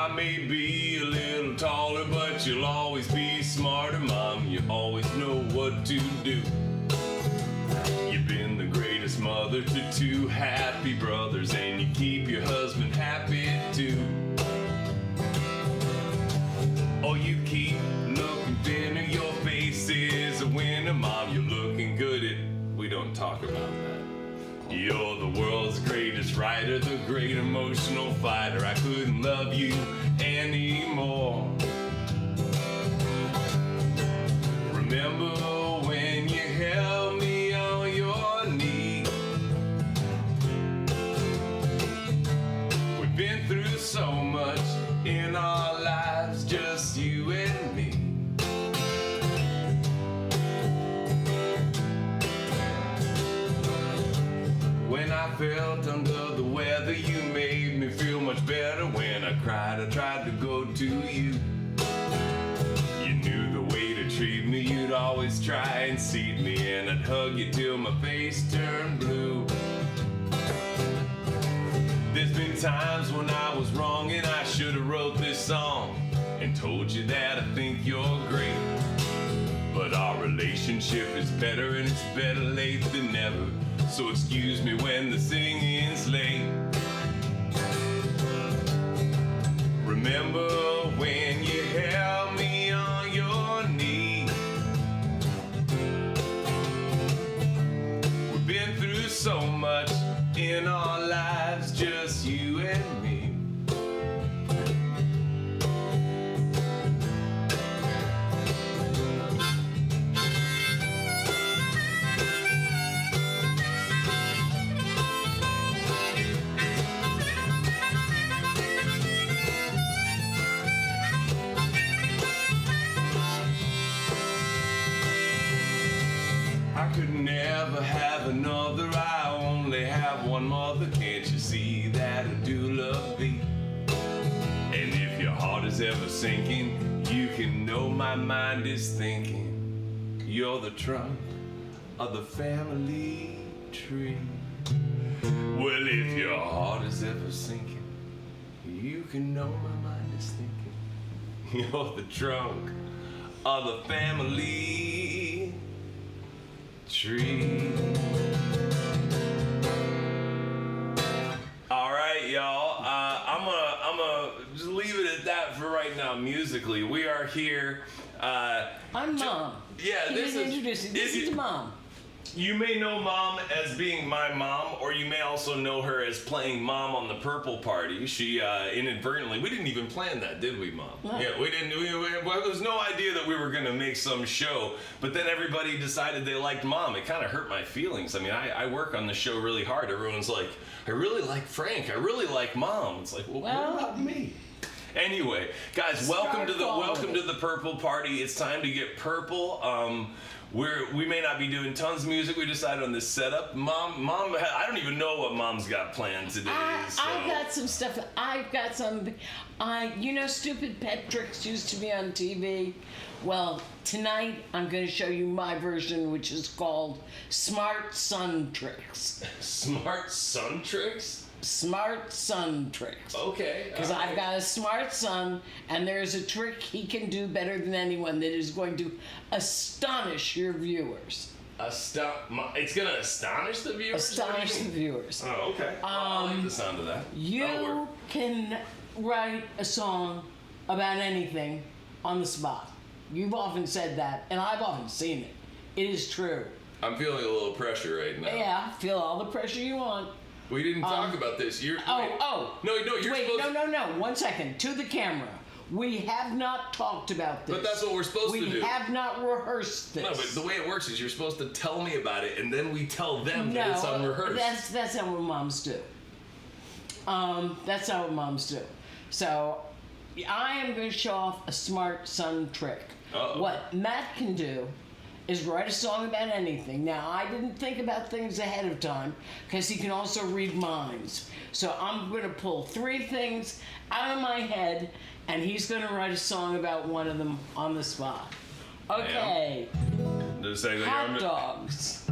I may be a little taller, but you'll always be smarter, Mom. You always know what to do. You've been the greatest mother to two happy brothers, and you keep your husband happy too. Oh, you keep looking thinner, your face is a winner, Mom. You're looking good we don't talk about that. You're the world's greatest writer, the great emotional fighter. I couldn't love you anymore. Remember when you held me on your knee? We've been through so much in our lives, just you and me. When I felt under the weather, you made me feel much better. When I cried, I tried to go to you. You knew the way to treat me, you'd always try and seat me, and I'd hug you till my face turned blue. There's been times when I was wrong and I should have wrote this song and told you that I think you're great. But our relationship is better, and it's better late than never. So excuse me when the singing's late. Remember when you held me on your knee? We've been through so much in our lives, just you and me. I could never have another, I only have one mother. Can't you see that I do love thee? And if your heart is ever sinking, you can know my mind is thinking you're the trunk of the family tree. Well, if your heart is ever sinking, you can know my mind is thinking you're the trunk of the family tree. All right, y'all. I'm gonna just leave it at that for right now. Musically, we are here. I'm Mom. Yeah, This is Mom. You may know Mom as being my mom, or you may also know her as playing Mom on the Purple Party. She inadvertently, we didn't even plan that, did we, Mom? No. Yeah, we didn't. Well, there was no idea that we were going to make some show, but then everybody decided they liked Mom. It kind of hurt my feelings. I mean, I work on the show really hard. Everyone's like, I really like Frank. I really like Mom. It's like, well, what about me? Anyway, guys, welcome to the Purple Party. It's time to get purple. We may not be doing tons of music. We decided on this setup. Mom, I don't even know what Mom's got planned today. I've got some stuff. I've got some. Stupid pet tricks used to be on TV. Well, tonight I'm going to show you my version, which is called Smart Sun Tricks. Smart Sun Tricks? Smart Sun Tricks. Okay. Because I've got a smart son, and there's a trick he can do better than anyone that is going to astonish your viewers. It's going to astonish the viewers? Astonish the viewers. Oh, okay. I like the sound of that. You can write a song about anything on the spot. You've often said that, and I've often seen it. It is true. I'm feeling a little pressure right now. Yeah, feel all the pressure you want. We didn't talk about this. You're No, supposed. 1 second. To the camera. We have not talked about this. But that's what we're supposed to do. We have not rehearsed this. No, but the way it works is you're supposed to tell me about it, and then we tell them that it's unrehearsed. That's not what moms do. That's not what moms do. So, I am going to show off a smart son trick. Uh-oh. What Matt can do is write a song about anything. Now, I didn't think about things ahead of time because he can also read minds. So I'm going to pull 3 things out of my head, and he's going to write a song about one of them on the spot. Okay. Hot dogs.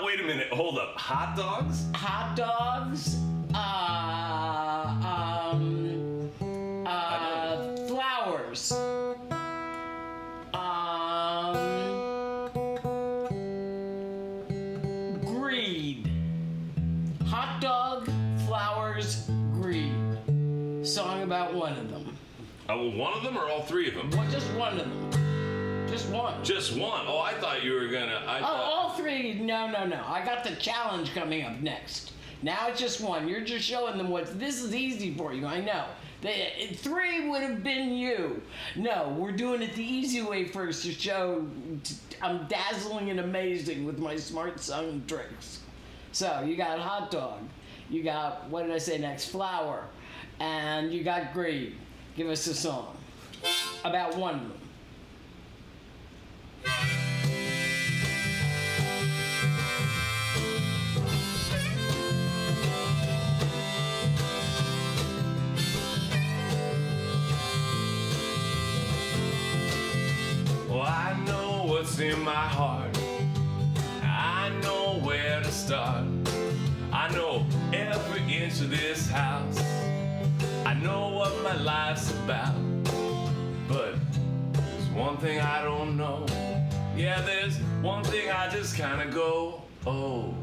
Wait a minute. Hold up. Hot dogs? Hot dogs. I song about one of them. One of them or all three of them? Well, just one of them. Just one. Just one? Oh, I thought you were gonna. All three. No. I got the challenge coming up next. Now it's just one. You're just showing them this is easy for you. I know. Three would have been you. No, we're doing it the easy way first to show I'm dazzling and amazing with my smart song tricks. So you got hot dog. You got, what did I say next? Flower. And you got greed. Give us a song about one of them. Well, I know what's in my heart. I know where to start. I know every inch of this house. I know what my life's about. But there's one thing I don't know. Yeah, there's one thing I just kinda go, oh.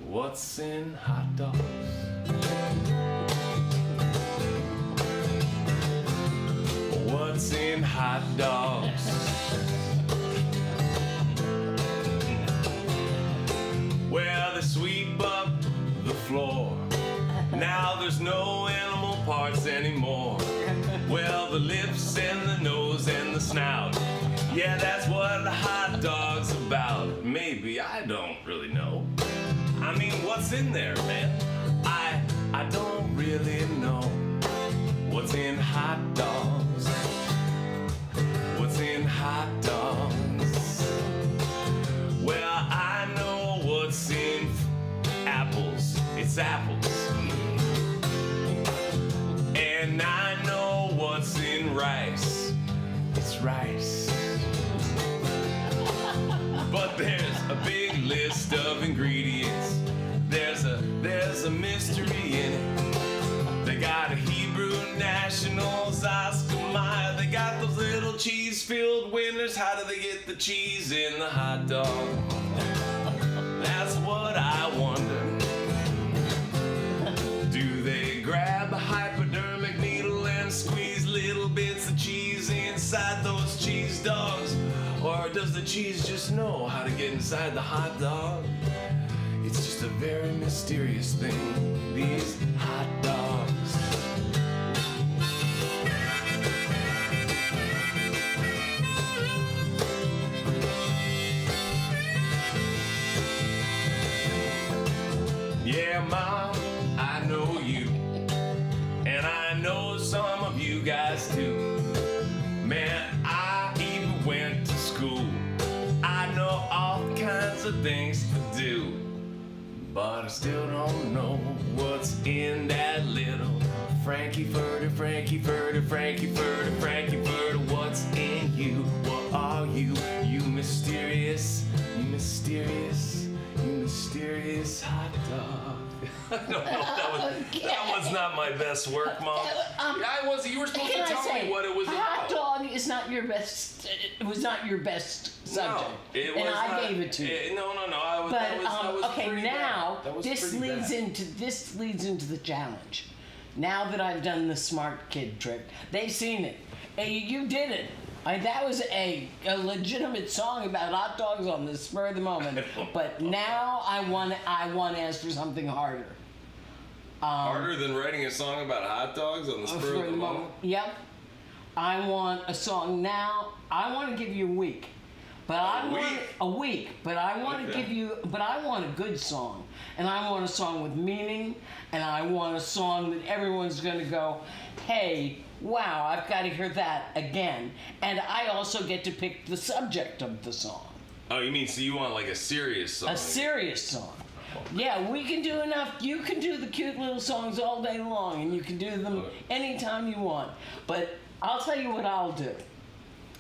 What's in hot dogs? What's in hot dogs? Well, they sweep up the floor. Now there's no animal parts anymore. Well, the lips and the nose and the snout. Yeah, that's what the hot dog's about. Maybe, I don't really know. I mean, what's in there, man? I don't really know. What's in hot dogs? What's in hot dogs? Well, I know what's in apples. It's apples. And I know what's in rice. It's rice. But there's a big list of ingredients. There's a mystery in it. They got a Hebrew nationals, Oscar Mayer. They got those little cheese-filled winners. How do they get the cheese in the hot dog? That's what I wonder. Do they grab a hypodermic needle and squeeze little bits of cheese inside those cheese dogs? Or does the cheese just know how to get inside the hot dog? It's just a very mysterious thing, these hot dogs. Yeah, Mom, I know you, and I know some of you guys too. Man, I even went to school. I know all kinds of things to do, but I still don't know what's in that little Frankfurter, Frankfurter, Frankfurter, Frankfurter. What's in you? What are you? You mysterious, you mysterious, you mysterious hot dog. I don't know. That was not my best work, Mom. I was. You were supposed to tell me what it was about. Hot dog is not your best. It was not your best subject, no, it was and I not, gave it to you. No. But okay, now this leads into the challenge. Now that I've done the smart kid trick, they've seen it. Hey, you did it. That was a legitimate song about hot dogs on the spur of the moment. But now I want to ask for something harder. Harder than writing a song about hot dogs on the spur of the moment? Yep. I want a song now. I want to give you a week. But I want to give you, but I want a good song. And I want a song with meaning, and I want a song that everyone's going to go, hey, wow, I've got to hear that again. And I also get to pick the subject of the song. Oh, you mean, so you want like a serious song? A serious song. Yeah, we can do enough. You can do the cute little songs all day long, and you can do them anytime you want. But I'll tell you what I'll do.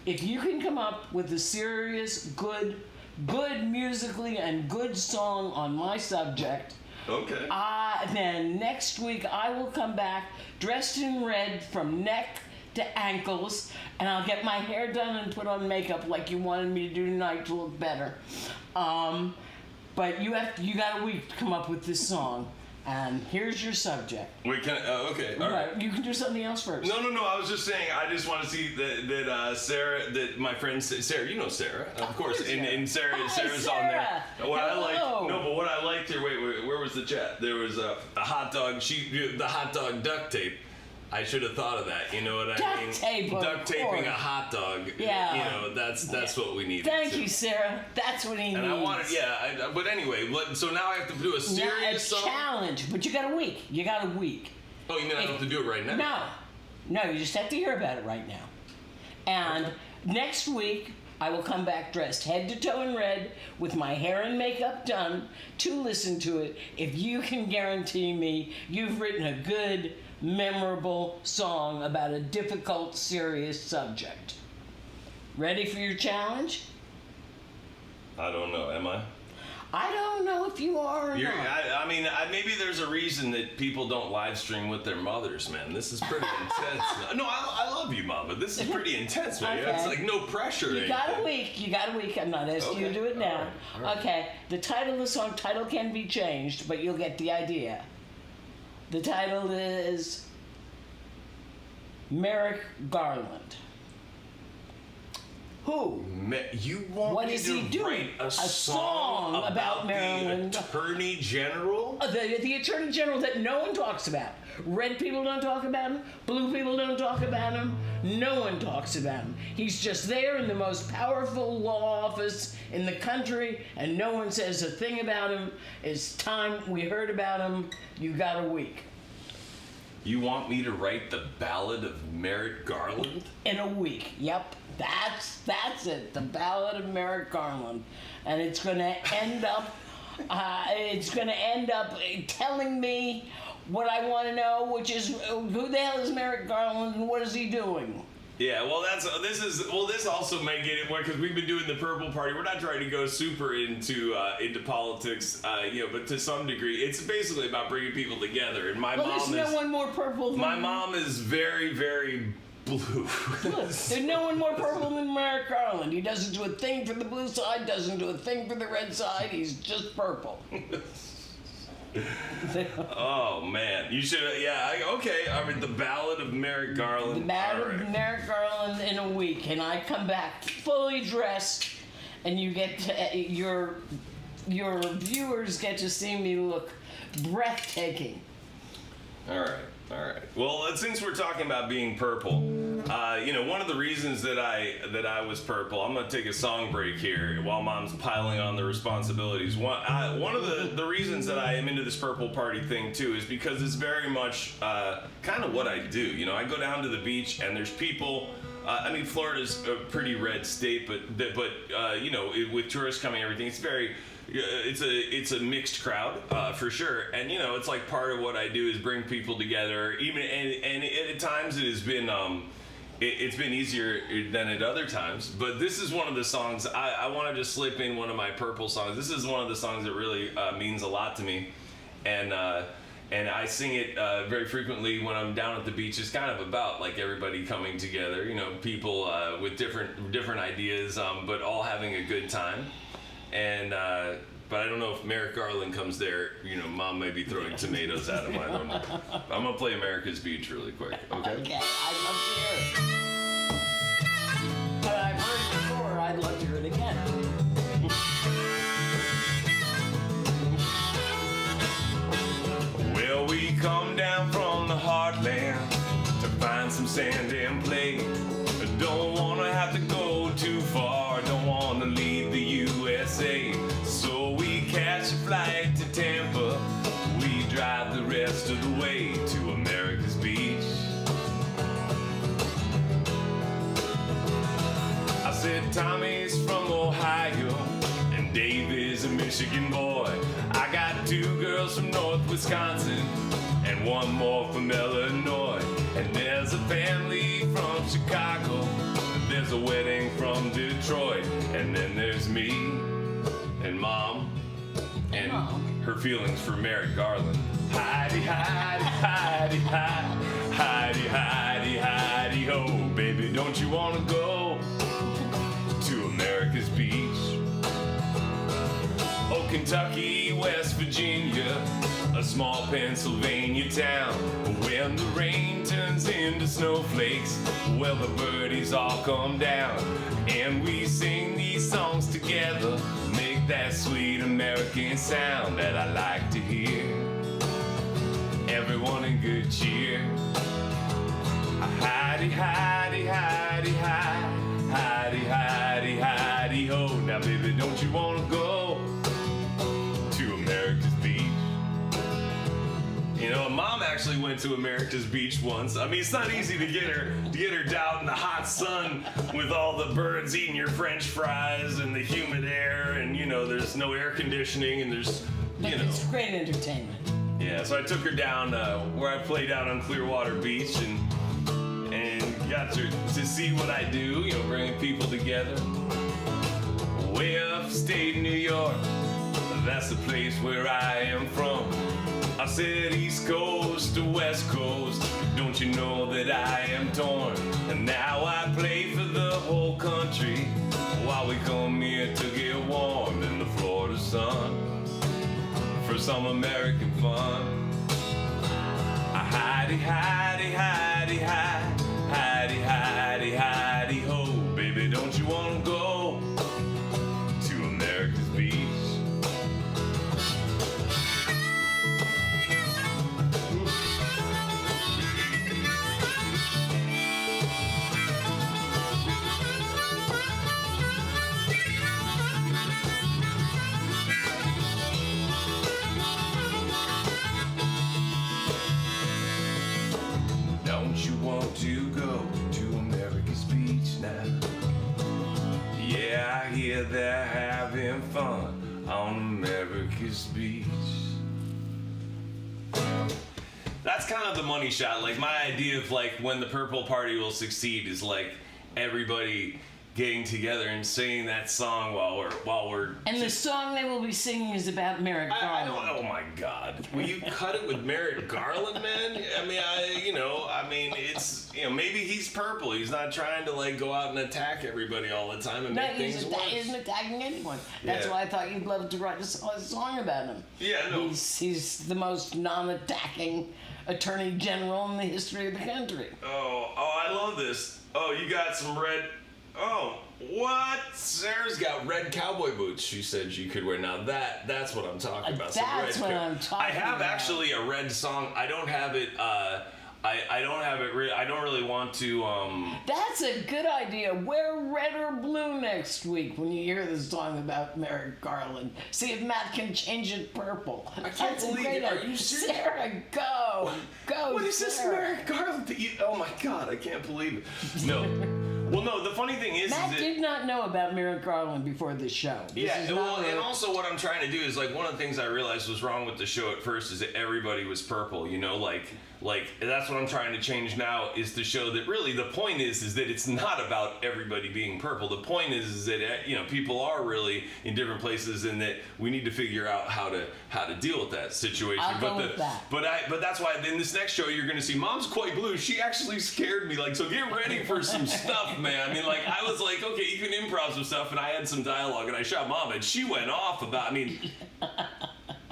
If you can come up with a serious, good musically and good song on my subject, okay. Then next week I will come back dressed in red from neck to ankles, and I'll get my hair done and put on makeup like you wanted me to do tonight to look better. But you got a week to come up with this song, And here's your subject. Wait, okay, all right. You can do something else first. No. I was just saying. I just want to see that Sarah, that my friend Sarah. You know Sarah, of course. And Sarah's on there. What Hello. I liked. No, but what I liked here. Wait. Where was the chat? There was a hot dog. The hot dog duct tape. I should have thought of that. You know what I mean? Duct taping a hot dog. Yeah. You know, that's what we need. Thank you, Sarah. That's what he needs. And I wanted, but anyway, so now I have to do a serious song? Challenge, but you got a week. Oh, you mean I don't have to do it right now? No, you just have to hear about it right now. And next week, I will come back dressed head to toe in red with my hair and makeup done to listen to it if you can guarantee me you've written a good, memorable song about a difficult, serious subject. Ready for your challenge? I don't know, am I? I don't know if you are or not. I mean, maybe there's a reason that people don't live stream with their mothers, man. This is pretty intense. No, I love you, Mom, but this is pretty intense, man. Okay. It's like no pressure. You got a week. I'm not asking you to do it now. All right. Okay, the title of the song, title can be changed, but you'll get the idea. The title is Merrick Garland. Who? You want What me is to he doing? write a song about Maryland. the Attorney General? The Attorney General that no one talks about. Red people don't talk about him. Blue people don't talk about him. No one talks about him. He's just there in the most powerful law office in the country, and no one says a thing about him. It's time we heard about him. You got a week. You want me to write the Ballad of Merrick Garland? In a week. Yep. That's it. The Ballad of Merrick Garland. And it's going to end up telling me what I want to know, which is who the hell is Merrick Garland and what is he doing? Yeah, well, this also may get it more because we've been doing the Purple Party. We're not trying to go super into politics, but to some degree, it's basically about bringing people together. And There's no one more purple than my mom is very, very blue. There's no one more purple than Merrick Garland. He doesn't do a thing for the blue side, doesn't do a thing for the red side. He's just purple. Oh man, you should. Okay. I mean, the Ballad of Merrick Garland. The Ballad of Merrick Garland in a week, and I come back fully dressed, and you get to, your viewers get to see me look breathtaking. All right. Well, since we're talking about being purple, one of the reasons that I was purple, I'm going to take a song break here while Mom's piling on the responsibilities. One of the reasons that I am into this Purple Party thing too is because it's very much kind of what I do. I go down to the beach and there's people. Florida's a pretty red state, but with tourists coming, everything, it's very. It's a mixed crowd for sure, and it's like part of what I do is bring people together. Even and at times it has been it's been easier than at other times. But this is one of the songs I want to just slip in one of my purple songs. This is one of the songs that really means a lot to me, and I sing it very frequently when I'm down at the beach. It's kind of about like everybody coming together, people with different ideas, but all having a good time. And but I don't know if Merrick Garland comes there. Mom may be throwing tomatoes at him. I don't know. I'm gonna play America's Beach really quick. Okay. Okay, I'd love to hear it. But I've heard it before. I'd love to hear it again. Well, we come down from the heartland to find some sand and play. Don't wanna have to go too far. Don't wanna leave the USA. So we catch a flight to Tampa. We drive the rest of the way to America's Beach. I said Tommy's from Ohio and Dave is a Michigan boy. I got 2 girls from North Wisconsin and 1 more from Illinois. And there's a family from Chicago. There's a wedding from Detroit. And then there's me and Mom and her feelings for Merrick Garland. Heidi, Heidi, Heidi, Heidi, Heidi, Heidi, Heidi, ho, baby, don't you wanna go to America's Beach? Oh, Kentucky, West Virginia, a small Pennsylvania town. When the rain turns into snowflakes, well, the birdies all come down, and we sing these songs together, make that sweet American sound that I like to hear. Everyone in good cheer. Hidey, hidey, hidey, hidey, hidey, hidey, hidey, ho. Now, baby, don't you wanna go to America's beach? You know, Mom actually went to America's beach once. I mean, it's not easy to get her out in the hot sun with all the birds eating your French fries and the humid air, and you know, there's no air conditioning, and there's, But it's great entertainment. Yeah, so I took her down where I play down on Clearwater Beach and got to see what I do, you know, bringing people together. Way upstate New York, that's the place where I am from. I said East Coast to West Coast, don't you know that I am torn? And now I play for the whole country while we come here to get warm in the Florida sun for some American fun. Hidey, hidey, hidey, hidey, hidey, hidey, hidey, ho. Baby, don't you wanna go to America's beach? Don't you want to go to America's beach now? Yeah, I hear they're having fun on America's beach. That's kind of the money shot. Like, my idea of like when the Purple Party will succeed is like everybody getting together and singing that song while we're And the song they will be singing is about Merrick I Garland. don't. Oh my God! Will you cut it with Merrick Garland, man? I mean, it's maybe he's purple. He's not trying to like go out and attack everybody all the time and No, make things worse. he isn't attacking anyone. That's Yeah. why I thought you'd love to write a song about him. Yeah, no. He's the most non-attacking attorney general in the history of the country. Oh, I love this. Oh, you got some red. Oh, what? Sarah's got red cowboy boots. She said she could wear. Now that's what I'm talking about. Some That's red what cow- I'm talking I have about. actually a red song. I don't have it. I don't have it. I don't really want to. That's a good idea. Wear red or blue next week when you hear the song about Merrick Garland. See if Matt can change it purple. I can't That's a believe great it. Are idea. you serious? Sarah, go. What is this Sarah. Merrick Garland? Oh my God, I can't believe it. No. Well, no. The funny thing is Matt that. did not know about Merrick Garland before this show. This Yeah, is well, not and a- also what I'm trying to do is like one of the things I realized was wrong with the show at first is that everybody was purple. You know, like that's what I'm trying to change now is to show that really the point is that it's not about everybody being purple. The point is that people are really in different places and that we need to figure out how to deal with that situation. I'll go with that. But that's why in this next show you're going to see Mom's quite blue. She actually scared me. Like, so get ready for some stuff, man. I mean, like I was like, okay, you can improv some stuff, and I had some dialogue, and I shot Mom, and she went off about. I mean.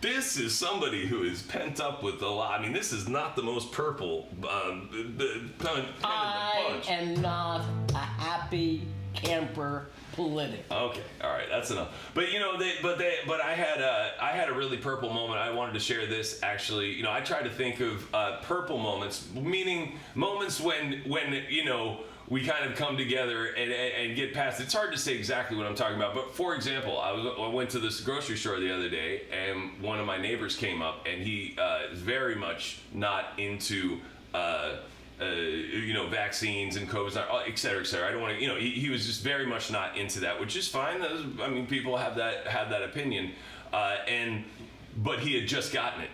This is somebody who is pent up with a lot. I mean, this is not the most purple pen in the I bunch. am not a happy camper politic. Okay, all right, that's enough. But but I had a really purple moment. I wanted to share this actually. I try to think of purple moments, meaning moments when we kind of come together and get past. It's hard to say exactly what I'm talking about, but for example, I went to this grocery store the other day, and one of my neighbors came up, and he is very much not into vaccines and COVID, et cetera, et cetera. I don't want to, he was just very much not into that, which is fine. I mean, people have that opinion, but he had just gotten it.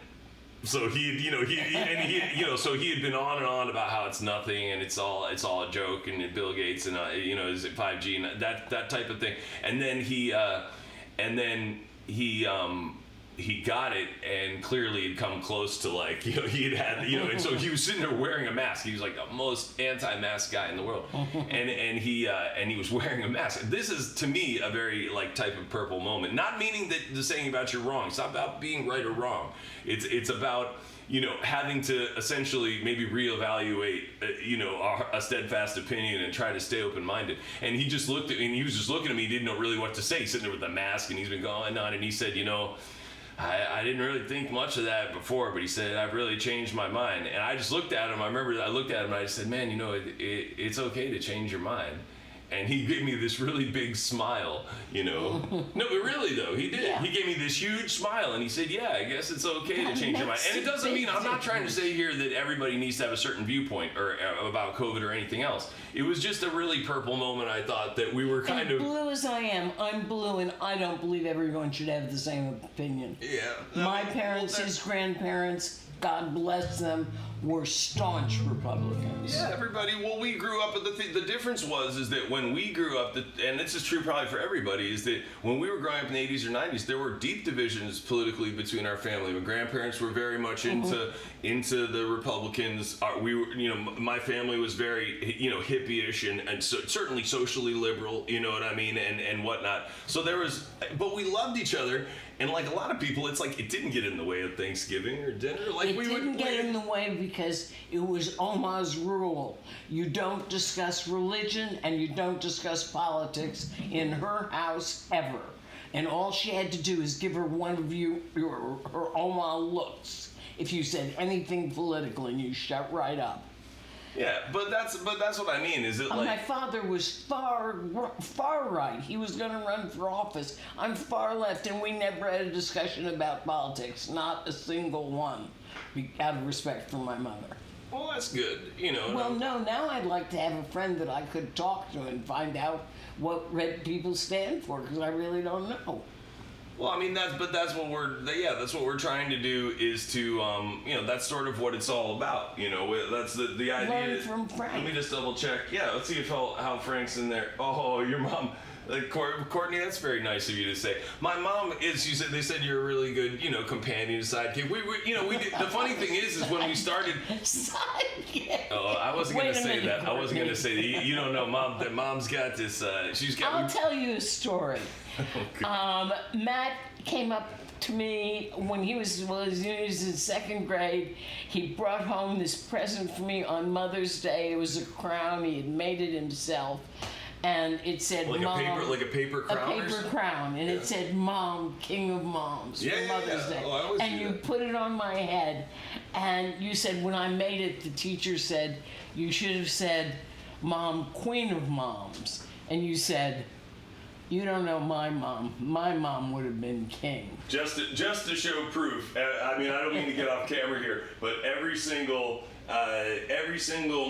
So he had been on and on about how it's nothing and it's all a joke and Bill Gates and is it 5G and that type of thing. And then he he got it, and clearly he'd come close to, like, he'd had, and so he was sitting there wearing a mask. He was like the most anti-mask guy in the world, and he was wearing a mask. This is, to me, a very, like, type of purple moment. Not meaning that the saying about you're wrong. It's not about being right or wrong. It's about, having to essentially maybe reevaluate, a steadfast opinion and try to stay open-minded. And he just looked at me, and he was just looking at me. He didn't know really what to say. He's sitting there with the mask, and he's been going on, and he said, I didn't really think much of that before, but he said, I've really changed my mind. And I just looked at him. I remember I looked at him, and I said, man, it's okay to change your mind. And he gave me this really big smile, No, but really, though, he did. Yeah. He gave me this huge smile, and he said, yeah, I guess it's okay to change your mind. And it doesn't mean, I'm not trying to say here that everybody needs to have a certain viewpoint or about COVID or anything else. It was just a really purple moment, I thought, that we were kind of... blue as I am, I'm blue, and I don't believe everyone should have the same opinion. Yeah. My parents, his grandparents, God bless them, were staunch Republicans. Yeah, everybody. Well, we grew up, but the difference is that when we grew up, and this is true probably for everybody, is that when we were growing up in the 80s or 90s, there were deep divisions politically between our family. My grandparents were very much into the Republicans. My family was very, hippie-ish and so, certainly socially liberal, you know what I mean, and whatnot. So but we loved each other. And like a lot of people, it's like it didn't get in the way of Thanksgiving or dinner. Like it didn't get in the way because it was Oma's rule. You don't discuss religion and you don't discuss politics in her house ever. And all she had to do is give her one of her Oma looks if you said anything political, and you shut right up. Yeah, but that's what I mean. Is it like my father was far right. He was going to run for office. I'm far left, and we never had a discussion about politics. Not a single one, out of respect for my mother. Well, that's good, Well, no. Now I'd like to have a friend that I could talk to and find out what red people stand for, because I really don't know. Well, I mean that's what we're trying to do, is to that's sort of what it's all about. That's the idea. Learn from Frank. Let me just double check. Yeah, let's see how Frank's in there. Oh, your mom. Courtney, that's very nice of you to say. My mom is. They said you're a really good, companion, sidekick. We the funny thing is when we started. Sidekick. Oh, I wasn't going to say that. Courtney. I wasn't going to say that. You don't know, Mom. That Mom's got this. She's got. I'll tell you a story. Matt came up to me when he was in second grade. He brought home this present for me on Mother's Day. It was a crown. He had made it himself. And it said, Mom, like a paper crown. A paper crown, and it said, "Mom, King of Moms," for Mother's Day. Oh, and you put it on my head, and you said, when I made it, the teacher said, you should have said, "Mom, Queen of Moms," and you said, "You don't know my mom. My mom would have been king." Just to show proof. I mean, I don't mean to get off camera here, but every single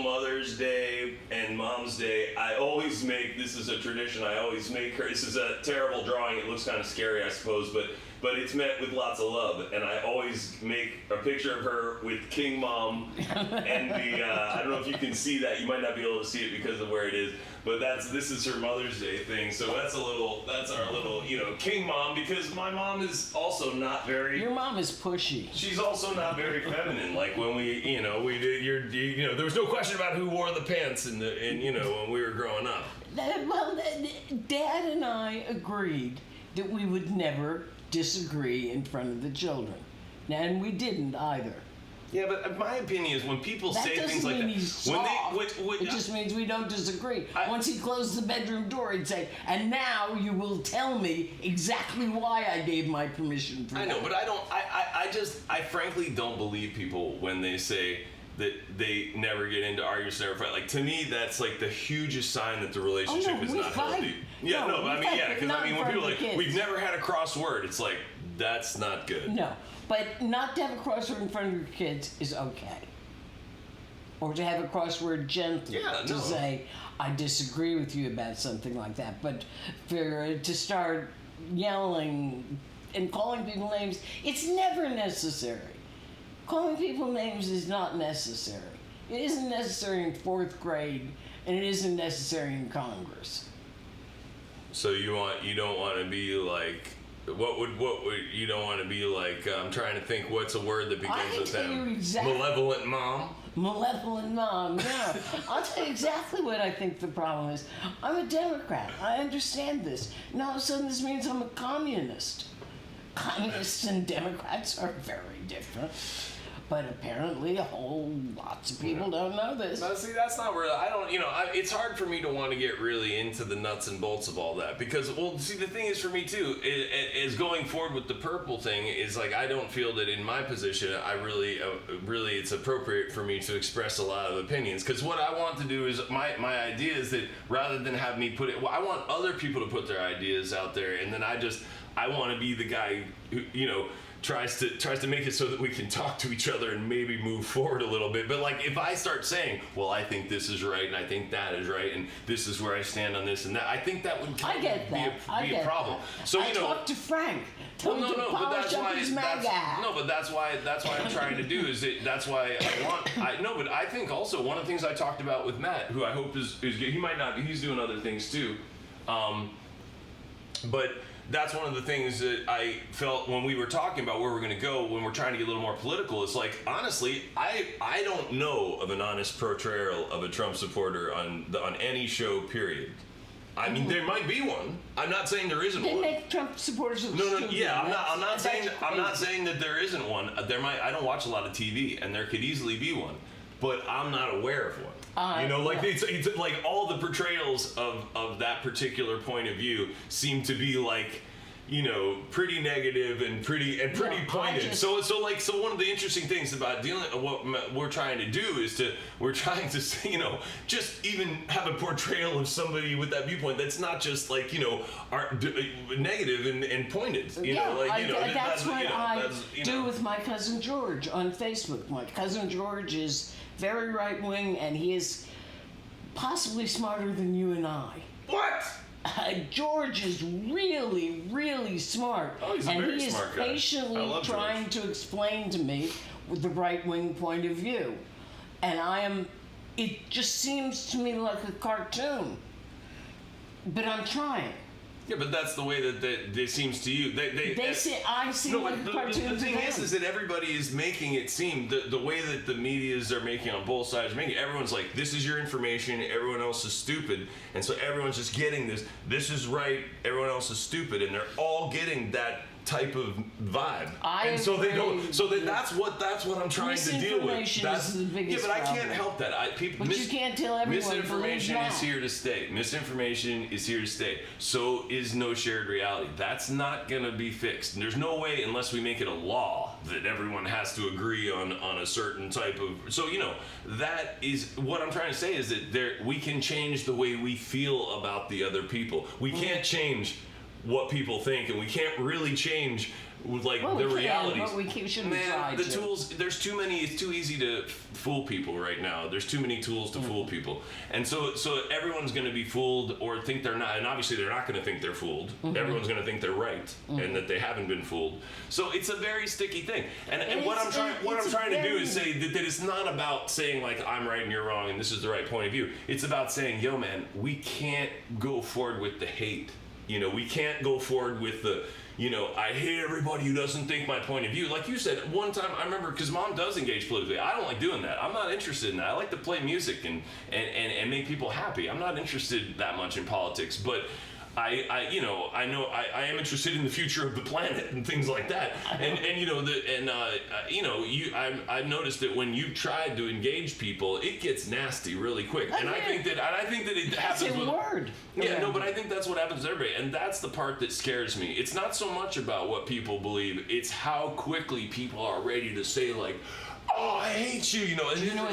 Mother's Day and Mom's Day, I always make, this is a tradition, I always make her, this is a terrible drawing, it looks kind of scary, I suppose, but it's met with lots of love, and I always make a picture of her with King Mom, and I don't know if you can see that, you might not be able to see it because of where it is, but this is her Mother's Day thing, so that's our little, King Mom, because my mom is also not very... Your mom is pushy. She's also not very feminine, like when we did, there was no question about who wore the pants when we were growing up. Well, Dad and I agreed that we would never disagree in front of the children. And we didn't either. Yeah, but my opinion is when people say things like that, it just means we don't disagree. Once he closed the bedroom door, he'd say, "And now you will tell me exactly why I gave my permission for that." I know, but I frankly don't believe people when they say that they never get into arguments, never fight. Like, to me, that's like the hugest sign that the relationship is not healthy. Yeah, because when people are like, "We've never had a crossword," it's like, that's not good. No. But not to have a crossword in front of your kids is okay. Or to have a crossword gently to say, "I disagree with you about something like that." But to start yelling and calling people names, it's never necessary. Calling people names is not necessary. It isn't necessary in 4th grade, and it isn't necessary in Congress. So you don't want to be like What would you don't want to be like? I'm trying to think. What's a word that begins with M? Exactly. Malevolent mom. Malevolent mom. No, I'll tell you exactly what I think the problem is. I'm a Democrat. I understand this. Now all of a sudden this means I'm a communist. Communists and Democrats are very different. But apparently lots of people don't know this. No, see, that's not where it's hard for me to want to get really into the nuts and bolts of all that because, well, see, the thing is for me too, is going forward with the purple thing is like, I don't feel that in my position, I really, it's appropriate for me to express a lot of opinions. Because what I want to do is, my idea is that rather than have me put it, well, I want other people to put their ideas out there, and then I want to be the guy who, tries to make it so that we can talk to each other and maybe move forward a little bit. But like if I start saying, well, I think this is right and I think that is right and this is where I stand on this and that, I think that would kind of be a problem. That. So I talked to Frank. Told him to polish up his MAGA hat. But that's why I'm trying to do is that's why but I think also one of the things I talked about with Matt, who I hope is he might not, he's doing other things too, but that's one of the things that I felt when we were talking about where we're going to go when we're trying to get a little more political. It's like, honestly, I don't know of an honest portrayal of a Trump supporter on any show, period. I mean, there might be one. I'm not saying there isn't one. They make Trump supporters look stupid. Yeah, I'm not saying that there isn't one. I don't watch a lot of TV, and there could easily be one, but I'm not aware of one. It's like all the portrayals of that particular point of view seem to be like, pretty negative and pretty pointed. So one of the interesting things about what we're trying to do is we're trying to just even have a portrayal of somebody with that viewpoint that's not just like negative and pointed. That's what I do with my cousin George on Facebook. My cousin George is very right wing, and he is possibly smarter than you and I. What? George is really, really smart. Oh, he's a very smart guy. And he is patiently trying to explain to me with the right-wing point of view. And it just seems to me like a cartoon. But I'm trying. Yeah, but that's the way that it seems to you. I see like a cartoon. The thing is that everybody is making it seem, the way that the medias are making on both sides, everyone's like, this is your information, everyone else is stupid, and so everyone's just getting this is right, everyone else is stupid, and they're all getting that type of vibe. That's what I'm trying to deal with. Is the biggest but I problem. can't help that. You can't tell everyone. Misinformation is here to stay. Misinformation is here to stay. So is no shared reality. That's not gonna be fixed. And there's no way, unless we make it a law, that everyone has to agree on a certain type of. So that is what I'm trying to say is that we can change the way we feel about the other people. We can't change what people think, and we can't really change the realities. But we shouldn't Man, the tools, there's too many, it's too easy to fool people right now. There's too many tools to fool people. And so everyone's going to be fooled or think they're not, and obviously they're not going to think they're fooled. Everyone's going to think they're right and that they haven't been fooled. So it's a very sticky thing. And what I'm trying to do is say that it's not about saying like I'm right and you're wrong and this is the right point of view. It's about saying, yo man, we can't go forward with the hate. We can't go forward with the, I hate everybody who doesn't think my point of view. Like you said, one time, I remember, because Mom does engage politically. I don't like doing that. I'm not interested in that. I like to play music and make people happy. I'm not interested that much in politics, but I am interested in the future of the planet and things like that. I've noticed that when you tried to engage people, it gets nasty really quick. I think that it happens with word. Yeah, no, but I think that's what happens to everybody, and that's the part that scares me. It's not so much about what people believe; it's how quickly people are ready to say like, "Oh, I hate you," and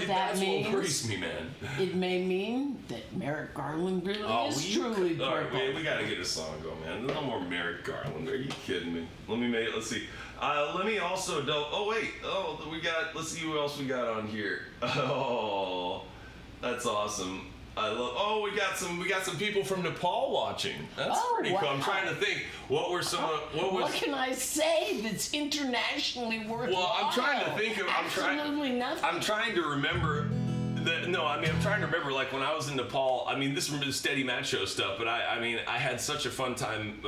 that's what worries me, man. It may mean that Merrick Garland really is truly purple. All right, man, we gotta get a song going, man. No more Merrick Garland. Are you kidding me? Let's see. Let me also let's see who else we got on here. Oh, that's awesome. We got some people from Nepal watching. That's pretty cool. I'm trying to think what can I say that's internationally worthwhile? Well, I'm trying to think of absolutely nothing. I'm trying to remember no, I mean, I'm trying to remember, like, when I was in Nepal, I mean, this is Steady Matt Show stuff, but I mean, I had such a fun time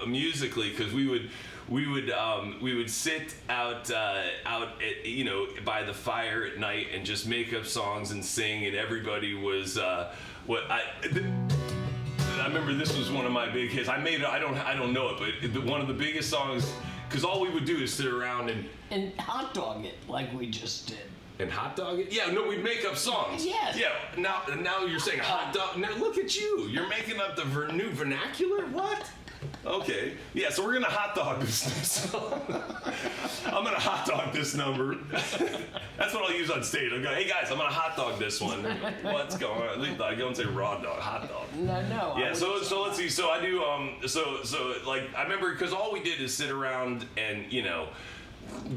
musically, because we would sit out at, you know, by the fire at night and just make up songs and sing, and everybody was I remember this was one of my big hits. I made it. I don't know it, but one of the biggest songs, because all we would do is sit around and hot dog it like we just did. And hot dog it? Yeah, no, we'd make up songs. Yes. Yeah, now you're saying hot dog. Now look at you. You're making up the new vernacular? What? Okay. Yeah, so we're going to hot dog this song. I'm going to hot dog this number. That's what I'll use on stage. I'll go, hey guys, I'm going to hot dog this one. What's going on? I go and say raw dog, hot dog. No. Yeah, so let's see. So I do, so like, I remember, because all we did is sit around and, you know,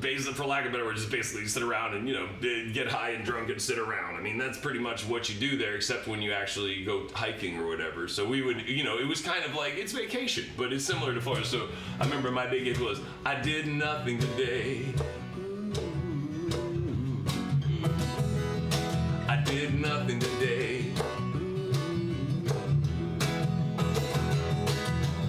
basically, for lack of a better word, just basically sit around and, you know, get high and drunk and sit around. I mean, that's pretty much what you do there, except when you actually go hiking or whatever. So we would, you know, it was kind of like, it's vacation, but it's similar to Florida. So I remember my big hit was, I did nothing today. I did nothing today.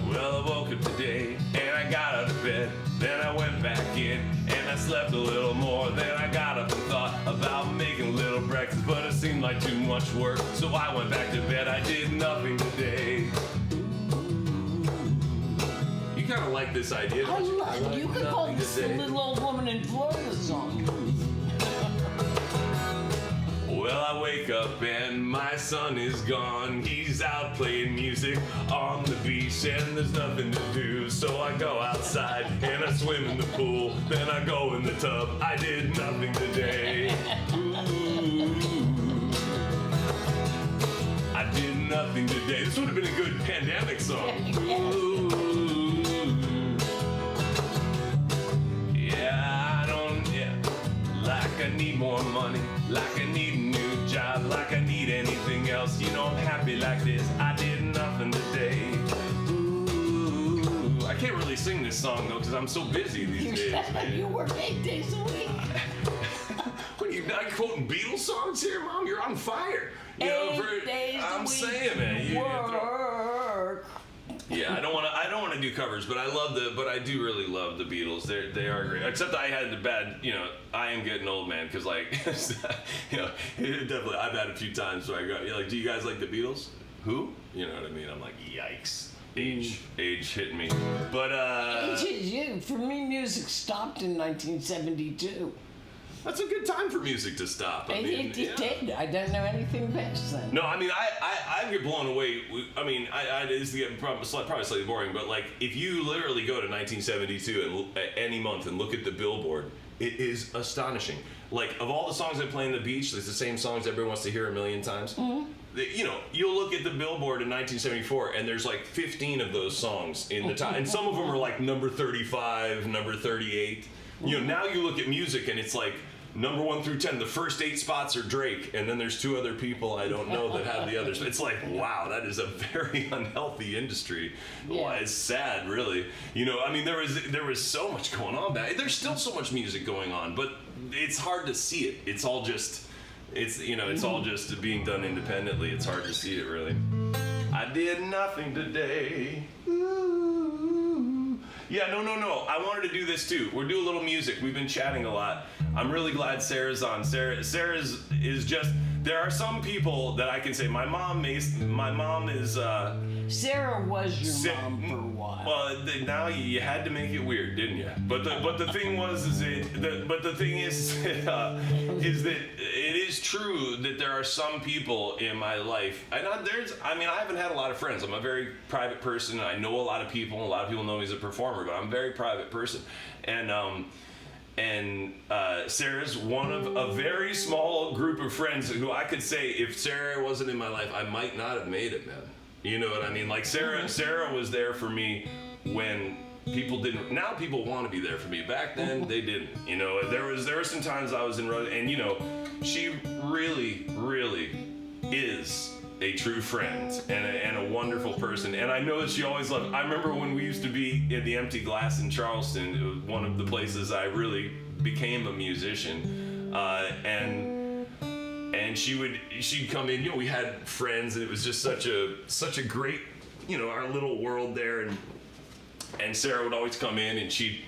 Well, I woke up today and I got out of bed. Then I went back in and I slept a little more. Then I got up and thought about making a little breakfast, but it seemed like too much work, so I went back to bed. I did nothing today. You kind of like this idea, I don't you? love it. You could call this the Little Old Woman in Florida song. Well, I wake up and my son is gone. He's out playing music on the beach and there's nothing to do. So I go outside and I swim in the pool. Then I go in the tub. I did nothing today. Ooh. I did nothing today. This would have been a good pandemic song. Ooh. Like I need more money, like I need a new job, like I need anything else. You know I'm happy like this. I did nothing today. Ooh, I can't really sing this song though because I'm so busy these days, man. You work 8 days a week. What are you not quoting Beatles songs here, Mom? You're on fire. You 8 days a week. I'm saying, man. Work. Yeah, I don't want to do covers, but I do really love the Beatles. They are great. Except I had the bad, you know, I am getting old, man, because like, you know, definitely I've had a few times where I go, like, do you guys like the Beatles? Who? You know what I mean? I'm like, yikes. Age hitting me. But For me, music stopped in 1972. That's a good time for music to stop. I mean, it did. I don't know anything past then. No, I mean, I get blown away. I mean, this is probably slightly boring, but like, if you literally go to 1972 and any month and look at the Billboard, it is astonishing. Like, of all the songs that play on the beach, it's the same songs everyone wants to hear a million times. Mm-hmm. You know, you'll look at the Billboard in 1974, and there's like 15 of those songs in the top, and some of them are like number 35, number 38. You know, now you look at music, and it's like, number 1 through 10, the first 8 spots are Drake, and then there's 2 other people I don't know that have the others. It's like, wow, that is a very unhealthy industry. Yeah. Well, it's sad, really. You know, I mean, there was so much going on back. There's still so much music going on, but it's hard to see it. It's all just, it's all just being done independently. It's hard to see it, really. I did nothing today. Ooh. Yeah, no. I wanted to do this too. We'll do a little music. We've been chatting a lot. I'm really glad Sarah's on. Sarah's is just. There are some people that I can say. My mom is. Sarah was your mom for a while. Well, now you had to make it weird, didn't you? But the thing is that it is true that there are some people in my life. I haven't had a lot of friends. I'm a very private person. I know a lot of people. A lot of people know me as a performer, but I'm a very private person. And Sarah's one of a very small group of friends who I could say, if Sarah wasn't in my life, I might not have made it, man. You know what I mean? Like Sarah was there for me when people didn't. Now people want to be there for me. Back then they didn't. You know, there were some times I was in road, and you know, she really, really is a true friend and a wonderful person. And I know that she always loved. I remember when we used to be in the Empty Glass in Charleston. It was one of the places I really became a musician, and and she'd come in. You know, we had friends, and it was just such a great, you know, our little world there. And Sarah would always come in, and she'd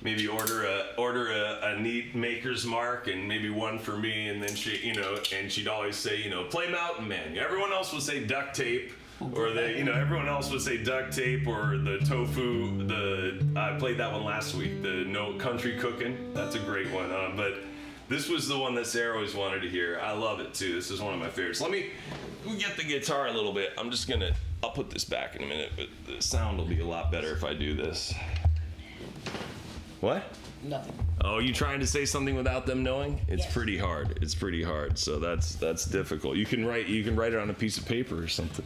maybe order a neat Maker's Mark and maybe one for me, and then she'd always say, you know, play Mountain Man. Everyone else would say duct tape, or everyone else would say duct tape, or the tofu. I played that one last week. The No Country Cooking. That's a great one. But this was the one that Sarah always wanted to hear. I love it too. This is one of my favorites. We get the guitar a little bit. I'll put this back in a minute, but the sound will be a lot better if I do this. What? Nothing. Oh, you trying to say something without them knowing? It's Yes. pretty hard. It's pretty hard. So that's difficult. You can write it on a piece of paper or something.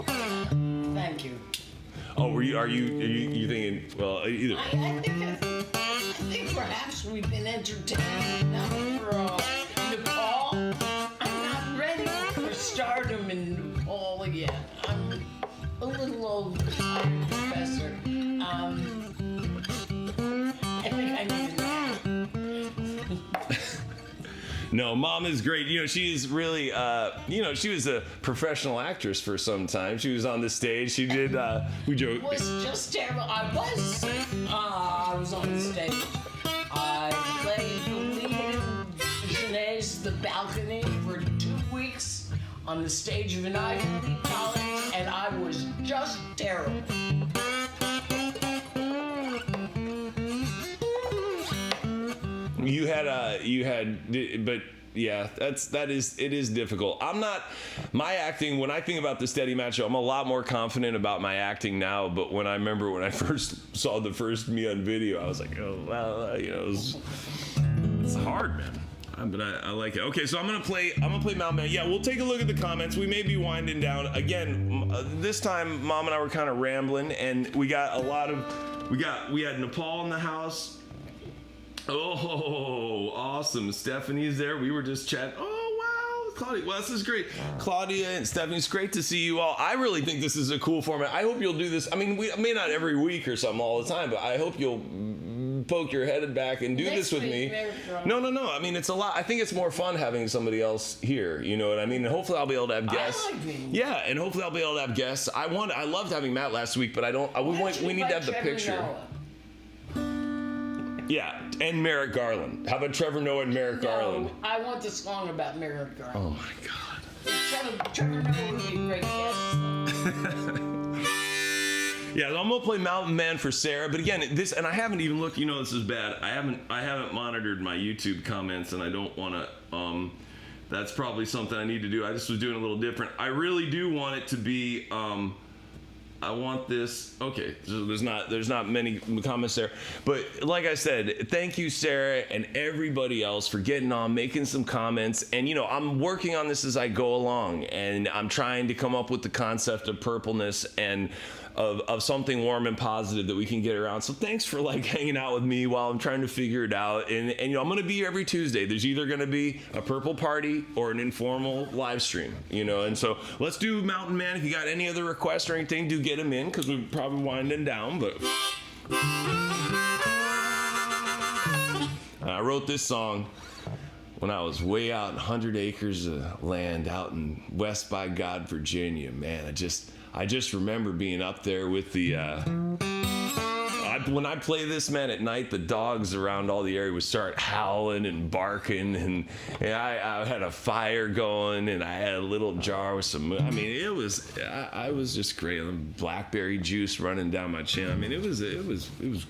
Thank you. Oh, are you thinking? Well, either. I think perhaps we've been entertained enough for Nepal. I'm not ready for stardom in Nepal yet. I'm a little old tired professor. I think I need a nap. No, Mom is great. You know, she is really, she was a professional actress for some time. She was on the stage. She did, we joke. It was just terrible. I was on the stage. I played the lead in Genève's The Balcony for 2 weeks on the stage of an Ivy League college, and I was just terrible. But yeah, it is difficult. My acting, when I think about the Steady Matt Show, I'm a lot more confident about my acting now, but when I first saw the first me on video, I was like, oh, well, it's hard, man. But I like it. Okay, so I'm gonna play Mountain Man. Yeah, we'll take a look at the comments. We may be winding down again. This time, Mom and I were kind of rambling, and we had Nepal in the house. Oh, awesome. Stephanie's there. We were just chatting. Oh, wow. Claudia. Well, this is great. Claudia and Stephanie, it's great to see you all. I really think this is a cool format. I hope you'll do this. I mean, we may not every week or something all the time, but I hope you'll poke your head back and do this with me. No. I mean, it's a lot. I think it's more fun having somebody else here. You know what I mean? And hopefully I'll be able to have guests. I like being Yeah, and hopefully I'll be able to have guests. I loved having Matt last week, but we need to have the picture. Noah? Yeah, and Merrick Garland. How about Trevor Noah and Merrick Garland? No, I want the song about Merrick Garland. Oh my God. Trevor Noah would be a great guest. Yeah, I'm gonna play Mountain Man for Sarah, but again, and I haven't even looked. You know, this is bad. I haven't monitored my YouTube comments, and I don't want to. That's probably something I need to do. I just was doing a little different. I really do want it to be. I want this. Okay, so there's not many comments there, but like I said, thank you, Sarah, and everybody else for getting on, making some comments, and you know, I'm working on this as I go along, and I'm trying to come up with the concept of purpleness and of something warm and positive that we can get around. So thanks for like hanging out with me while I'm trying to figure it out. And you know, I'm gonna be here every Tuesday. There's either gonna be a purple party or an informal live stream, you know. And so let's do Mountain Man. If you got any other requests or anything, do get them in, because we're probably winding down. But I wrote this song when I was way out in 100 acres of land out in West by God, Virginia. Man, I just remember being up there with the, when I play this, man, at night, the dogs around all the area would start howling and barking, and I had a fire going, and I had a little jar with some, I mean, I was just great. Blackberry juice running down my chin. I mean, it was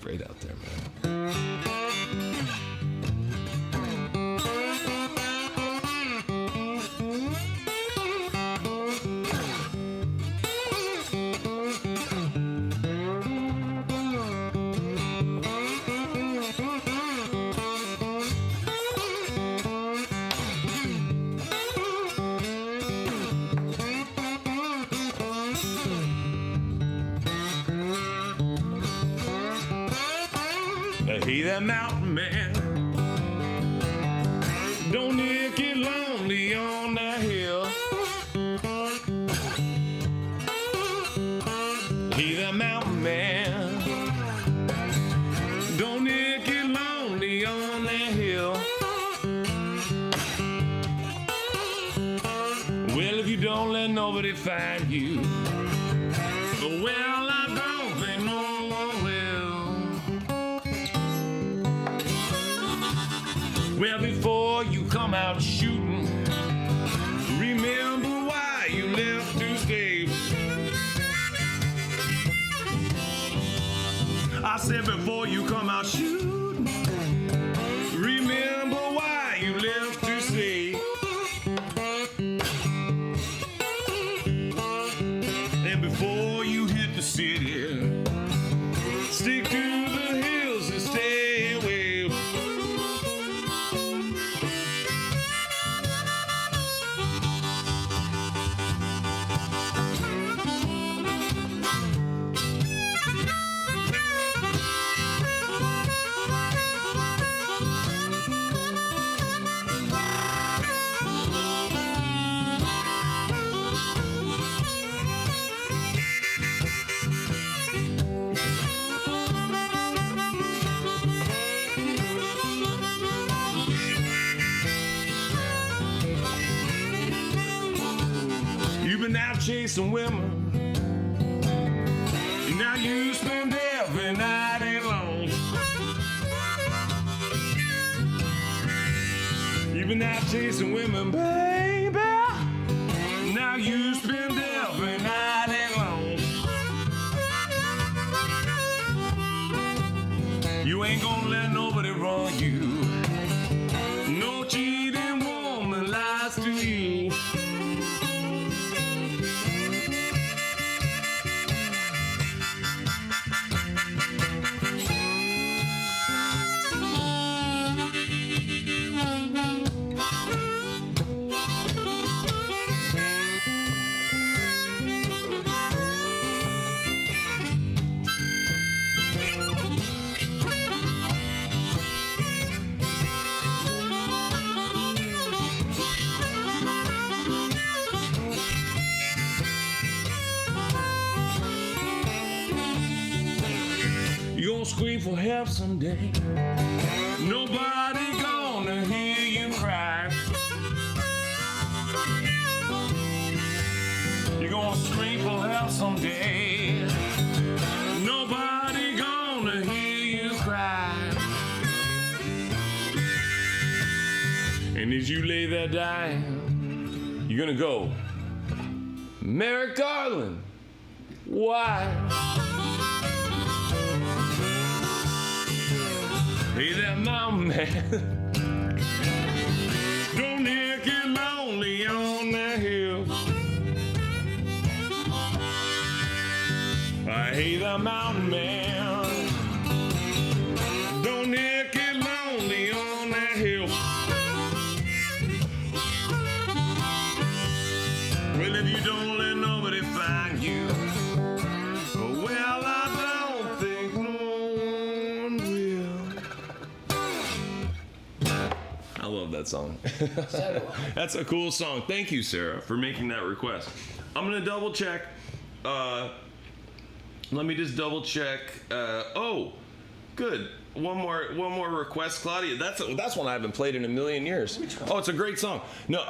great out there, man. He that mountain man, don't it get lonely on that hill? He that mountain man, don't it get lonely on that hill? Well, if you don't let nobody find you, well, I don't think no one will. Well, before you come out shooting, remember why you left to stay. I said before you come out shooting, remember why you left to stay. And before you hit the city, stick to the hills and stay away. You've been out chasing women, and now you spend every night alone. You've been out chasing women, baby, now you spend every night alone. You ain't gonna let nobody wrong you. No cheating woman lies to you. You gonna scream for help someday. Nobody gonna hear you cry. You gonna scream for help someday. Nobody gonna hear you cry. And as you lay there dying, you're gonna go, Merrick Garland, why? Hey, that mountain man, don't you get lonely on that hill? I hate that mountain man, don't you get lonely on that hill? Well, if you don't let nobody find you, well, I don't think no one will. I love that song. So do I. That's a cool song. Thank you, Sarah, for making that request. I'm gonna double check. Let me just double check. Oh, good. One more request, Claudia. That's one I haven't played in a million years. Which one? Oh, it's a great song. No,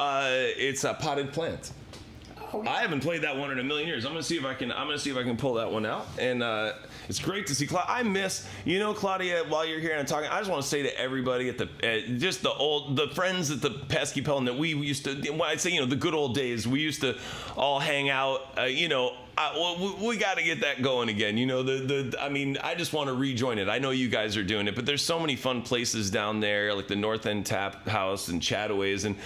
it's a Potted Plant. Oh, I haven't played that one in a million years. I'm gonna see if I can pull that one out. And it's great to see Claudia. I miss, Claudia. While you're here and I'm talking, I just want to say to everybody at the just the friends at the Pesky Pelton that we used to. When I say the good old days, we used to all hang out. We got to get that going again. I mean, I just want to rejoin it. I know you guys are doing it, but there's so many fun places down there, like the North End Tap House and Chataway's, and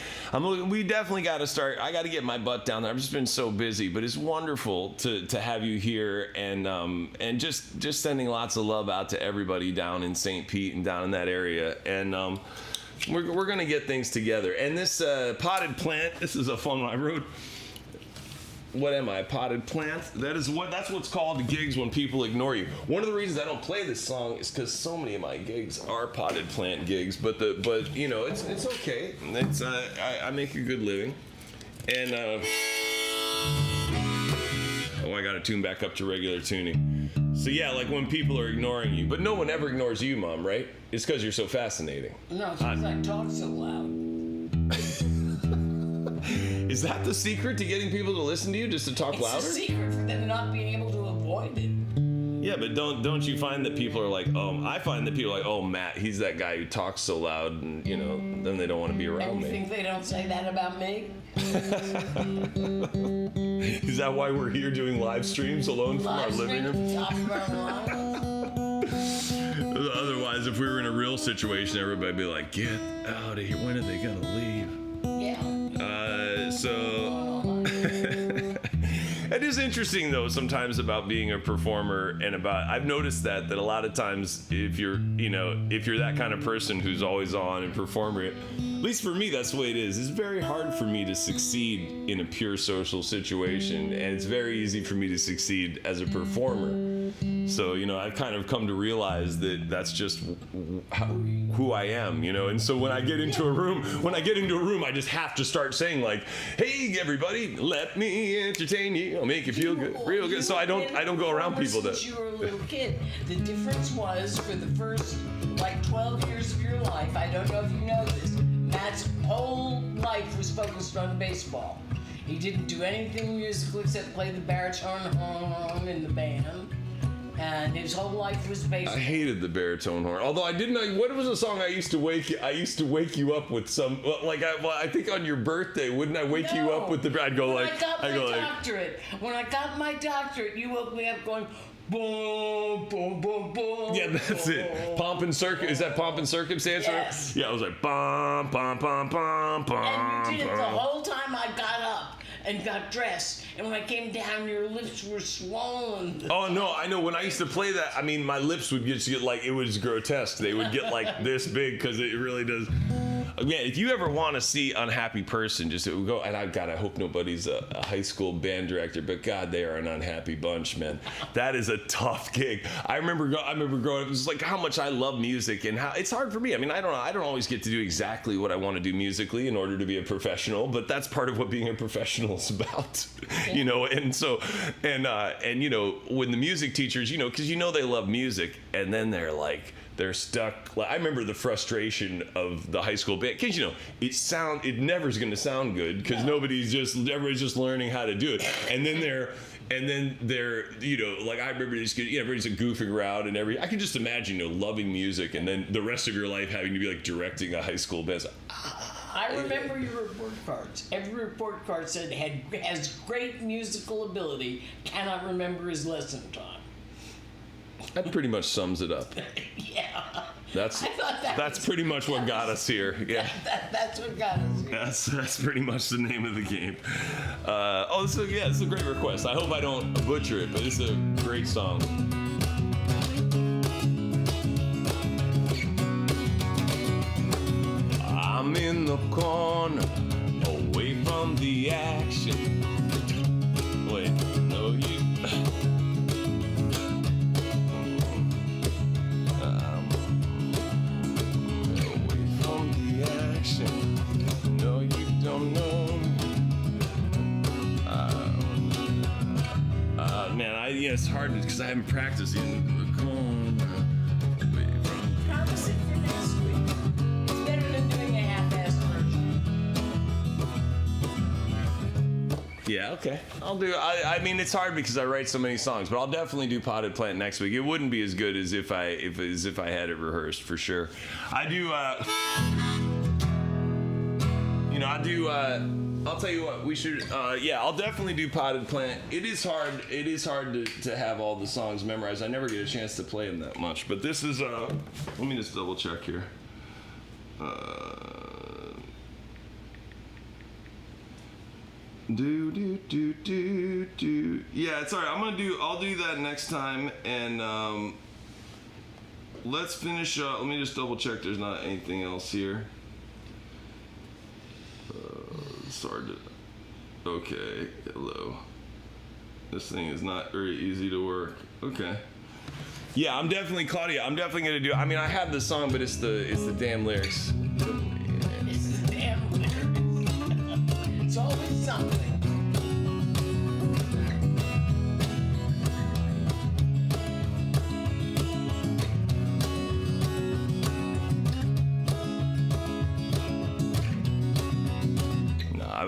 we definitely got to start. I got to get my butt down there. I've just been so busy, but it's wonderful to have you here, and just sending lots of love out to everybody down in St. Pete and down in that area, and we're gonna get things together. And this Potted Plant, this is a fun one I wrote. What am I, a potted plant? That's what's called the gigs when people ignore you. One of the reasons I don't play this song is because so many of my gigs are potted plant gigs. But it's okay. It's I make a good living, and I got to tune back up to regular tuning. So yeah, like when people are ignoring you, but no one ever ignores you, Mom, right? It's because you're so fascinating. No, it's because I talk so loud. Is that the secret to getting people to listen to you? Just to talk It's louder? a secret for them not being able to avoid it. Yeah, but don't you find that people are like, I find that people are like, oh, Matt, he's that guy who talks so loud, and then they don't want to be around And you me. think they don't say that about me? Is that why we're here doing live streams alone from our Live living stream room? top of our line. Otherwise, if we were in a real situation, everybody'd be like, get out of here. When are they going to leave? Yeah. It is interesting though sometimes about being a performer, and I've noticed that a lot of times if you're that kind of person who's always on and performing, at least for me that's the way it is. It's very hard for me to succeed in a pure social situation, and it's very easy for me to succeed as a performer. So I've kind of come to realize that that's just who I am, and so when I get into a room, I just have to start saying like, hey everybody, let me entertain you, I'll make you feel good, real good. So I don't go around people that. Since you were a little kid, the difference was for the first 12 years of your life, I don't know if you know this, Matt's whole life was focused on baseball. He didn't do anything musical except play the baritone horn in the band. And his whole life was baseball. I hated the baritone horn. Although I didn't know what was a song I used to wake you up with some I think on your birthday, wouldn't I wake you up with the I'd go when like I got my doctorate. When I got my doctorate, you woke me up going boom boom boom boom. Yeah, that's it. Pomp and is that Pomp and Circumstance? Yes. Yeah, I was like bum bum bum bum bum. And you did it the whole time I got up and got dressed, and when I came down, your lips were swollen. Oh no, I know. When I used to play that, I mean, my lips would get like, it was grotesque. They would get like this big because it really does. Yeah, if you ever want to see unhappy person, just go. And I hope nobody's a high school band director, but God, they are an unhappy bunch, man. That is a tough gig. I remember growing up. It was like how much I love music and how it's hard for me. I mean, I don't always get to do exactly what I want to do musically in order to be a professional, but that's part of what being a professional is about, And so, when the music teachers, because they love music, and then they're stuck. I remember the frustration of the high school band, because it never is going to sound good because everybody's just learning how to do it, and then they're I remember this kid, everybody's goofing around and I can just imagine loving music, and then the rest of your life having to be like directing a high school band. I remember your report cards. Every report card said has great musical ability, cannot remember his lesson time. That pretty much sums it up. Yeah. That's pretty much what got us here. Yeah. That's what got us here. That's pretty much the name of the game. This is a great request. I hope I don't butcher it, but it's a great song. I'm in the corner, away from the action. Wait, no, you. Away from the action. No, you don't know. Man, it's hard because I haven't practiced in the corner. Away from. Promise it for next week. It's better than doing a half-assed version. Yeah, okay. I'll do. I mean, it's hard because I write so many songs, but I'll definitely do Potted Plant next week. It wouldn't be as good as if I had it rehearsed for sure. I do. I'll tell you what. We should. I'll definitely do Potted Plant. It is hard. It is hard to have all the songs memorized. I never get a chance to play them that much. But this is. Let me just double check here. Do. Yeah, it's alright. I'll do that next time, and let's finish up. Let me just double check there's not anything else here. It's hard to. Okay, hello. This thing is not very easy to work. Okay. Yeah, Claudia, I'm definitely gonna do. I mean, I have the song, but it's the damn lyrics. It's the damn lyrics. It's always something.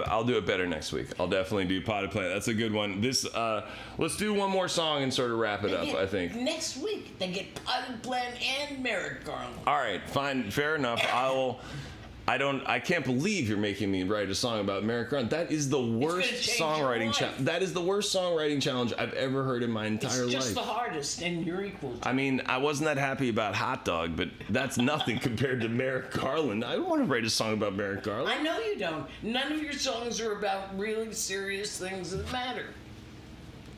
I'll do it better next week. I'll definitely do Potted Plant. That's a good one. Let's do one more song and sort of wrap it up, I think. Next week, they get Potted Plant and Merrick Garland. All right, fine, fair enough. I can't believe you're making me write a song about Merrick Garland. That is the worst songwriting challenge. That is the worst songwriting challenge I've ever heard in my entire life. It's just the hardest, and you're equal to I mean, I wasn't that happy about Hot Dog, but that's nothing compared to Merrick Garland. I don't want to write a song about Merrick Garland. I know you don't. None of your songs are about really serious things that matter.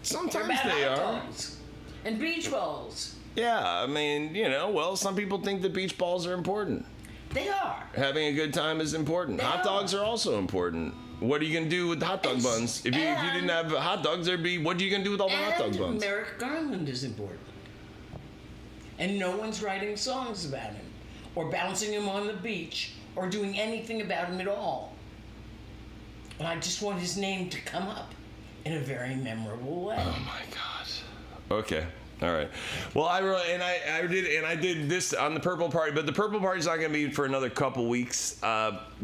Sometimes they are. Dogs and beach balls. Yeah, I mean, well, some people think that beach balls are important. They are. Having a good time is important. Hot dogs are also important. What are you going to do with the hot dog buns? If you didn't have hot dogs, what are you going to do with all the hot dog buns? Merrick Garland is important. And no one's writing songs about him, or bouncing him on the beach, or doing anything about him at all. And I just want his name to come up in a very memorable way. Oh my God. Okay. All right. Well, I did this on the Purple Party, but the Purple Party's not going to be for another couple weeks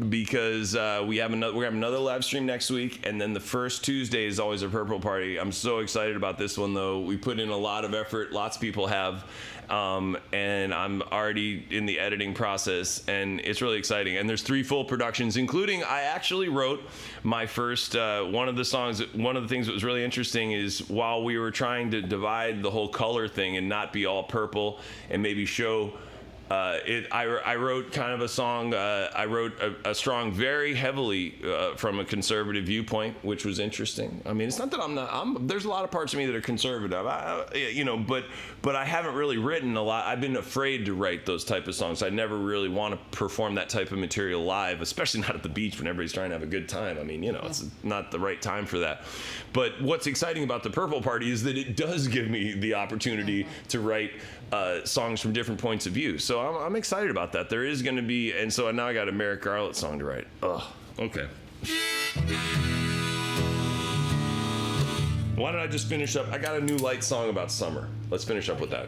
because we're having another live stream next week, and then the first Tuesday is always a Purple Party. I'm so excited about this one, though. We put in a lot of effort. Lots of people have. And I'm already in the editing process, and it's really exciting. And there's 3 full productions, including I actually wrote my first one of the songs. One of the things that was really interesting is while we were trying to divide the whole color thing and not be all purple and maybe show I wrote kind of a song. I wrote a song very heavily from a conservative viewpoint, which was interesting. I mean, it's not that I'm not. There's a lot of parts of me that are conservative. But I haven't really written a lot. I've been afraid to write those type of songs. I never really want to perform that type of material live, especially not at the beach when everybody's trying to have a good time. I mean, it's not the right time for that. But what's exciting about the Purple Party is that it does give me the opportunity to write songs from different points of view. So I'm excited about that. There is going to be, and so now I got a Merrick Garland song to write. Oh, okay. Why don't I just finish up? I got a new light song about summer. Let's finish up with that.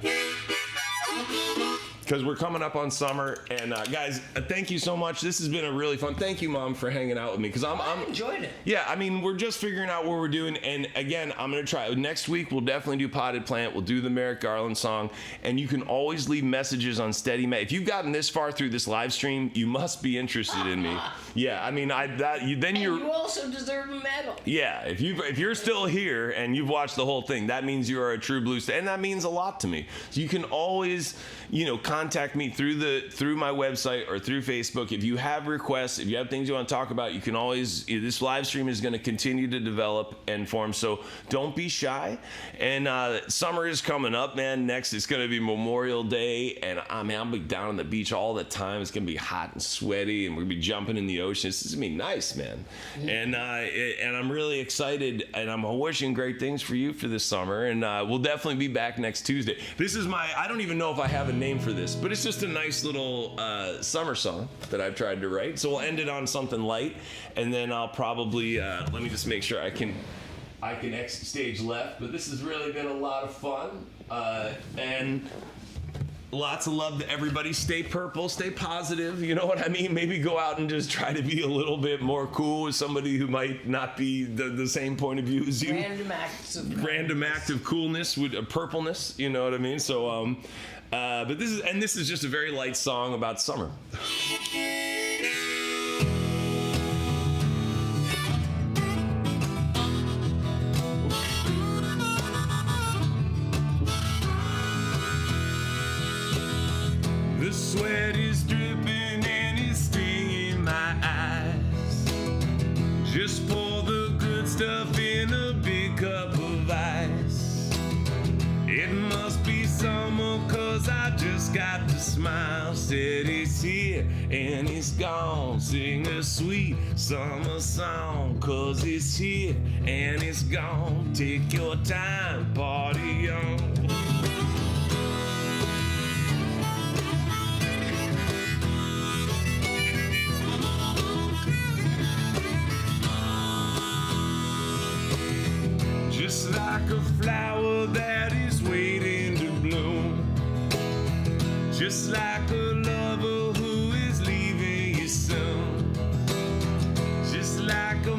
Because we're coming up on summer, and guys, thank you so much. This has been a really fun. Thank you, Mom, for hanging out with me. Because I enjoyed it. Yeah, I mean, we're just figuring out what we're doing, and again, I'm gonna try. Next week, we'll definitely do Potted Plant. We'll do the Merrick Garland song, and you can always leave messages on Steady Matt. If you've gotten this far through this live stream, you must be interested in me. Yeah, I mean, you also deserve a medal. Yeah, if you're still here and you've watched the whole thing, that means you are a true blue star, and that means a lot to me. So you can always, contact me through my website or through Facebook. If you have requests, if you have things you want to talk about, you can always. This live stream is going to continue to develop and form, so don't be shy. And summer is coming up, man. Next, it's going to be Memorial Day, and I'll be down on the beach all the time. It's going to be hot and sweaty, and we're going to be jumping in the ocean. It's going to be nice, man. And I'm really excited, and I'm wishing great things for you for this summer. And we'll definitely be back next Tuesday. This is I don't even know if I have a name for this, but it's just a nice little summer song that I've tried to write. So we'll end it on something light, and then I'll probably let me just make sure I can exit stage left. But this has really been a lot of fun, and lots of love to everybody. Stay purple, stay positive. You know what I mean? Maybe go out and just try to be a little bit more cool with somebody who might not be the same point of view as you. Random act of coolness with purpleness. You know what I mean? So but this is just a very light song about summer. The sweat is dripping and it's stinging my eyes. Just pour the good stuff in a big cup of ice. It must be summer 'cause I just got to smile. Said it's here and it's gone. Sing a sweet summer song 'cause it's here and it's gone. Take your time, party on. Just like a flower that is waiting to bloom. Just like a lover who is leaving you soon. Just like a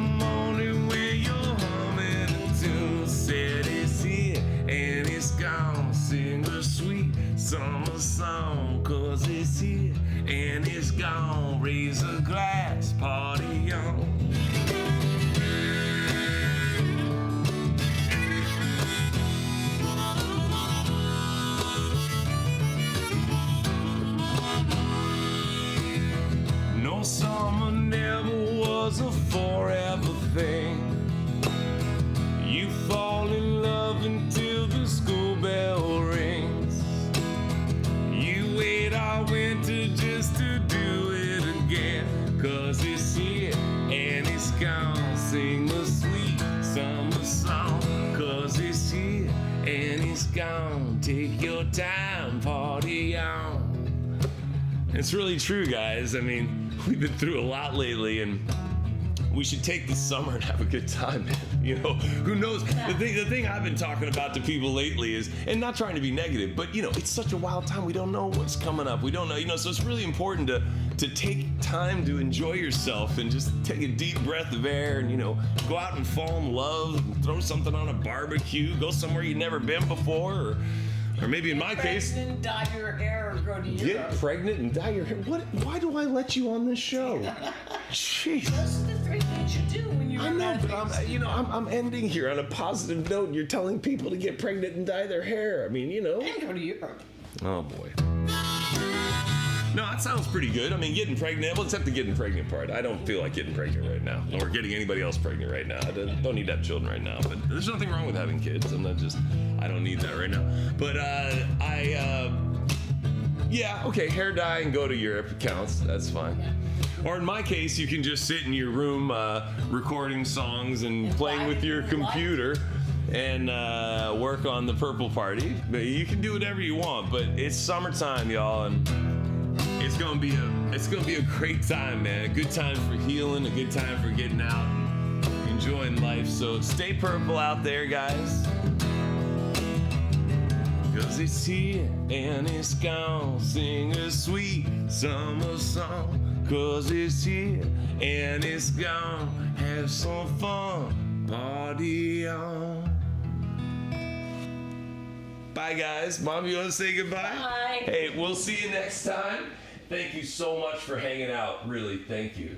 take your time, party on. It's really true, guys. I mean, we've been through a lot lately, and we should take this summer and have a good time, man. You know, who knows? The thing I've been talking about to people lately is, and not trying to be negative, but you know, it's such a wild time. We don't know what's coming up. We don't know, you know, so it's really important to take time to enjoy yourself and just take a deep breath of air and, you know, go out and fall in love, and throw something on a barbecue, go somewhere you've never been before, or maybe in my case, dye your hair, or go to Europe. get pregnant and dye your hair. What? Why do I let you on this show? Jeez. Those are the three things you do when you're I in know, that but phase. I'm ending here on a positive note, and you're telling people to get pregnant and dye their hair. I mean, you know. And go to Europe. Oh boy. No, that sounds pretty good. I mean, getting pregnant, well, except the getting pregnant part. I don't feel like getting pregnant right now, or getting anybody else pregnant right now. I don't need to have children right now, but there's nothing wrong with having kids. I don't need that right now. But yeah, okay, hair dye and go to Europe counts. That's fine. Or in my case, you can just sit in your room recording songs and playing with your computer and work on the Purple Party. But you can do whatever you want. But it's summertime, y'all, and it's gonna be a great time, man. A good time for healing, a good time for getting out, enjoying life. So stay purple out there, guys. 'Cause it's here and it's gone. Sing a sweet summer song. 'Cause it's here and it's gone. Have some fun, party on. Bye, guys. Mom, you want to say goodbye? Bye. Hey, we'll see you next time. Thank you so much for hanging out. Really, thank you.